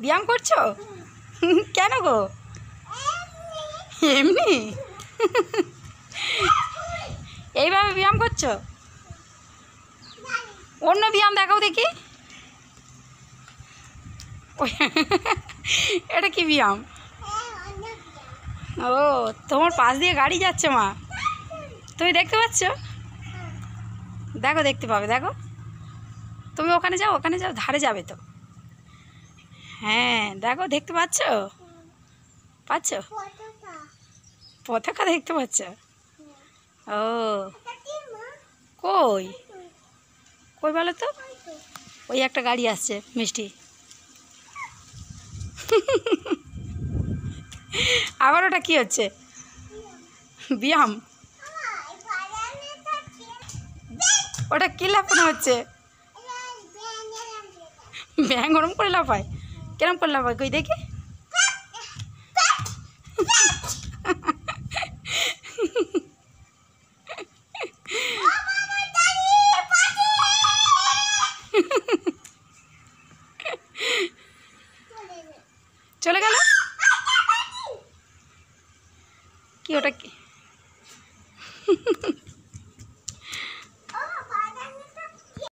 ব্যায়াম করছো? কেন গো? এমনি এইভাবে ব্যায়াম করছো? অন্য ব্যায়াম দেখাও দেখি। এটা কি ব্যায়াম? ও, তোমার পাশ দিয়ে গাড়ি যাচ্ছে মা, তুমি দেখতে পাচ্ছ? দেখো, দেখতে পাবে, দেখো। তুমি ওখানে যাও, ওখানে যাও, ধারে যাবে তো। হ্যাঁ দেখো, দেখতে পাচ্ছ? পাচ্ছ? পতাকা দেখতে পাচ্ছ? ও, কই কই বলো তো? ওই একটা গাড়ি আসছে মিষ্টি। আবার ওটা কি হচ্ছে? ব্যায়াম? ওটা কি লাফানো হচ্ছে? ব্যাং গরম করে লাফায়? কেরম করে লাফায় কই দেখি? চলে গেল? কি ওটা কি?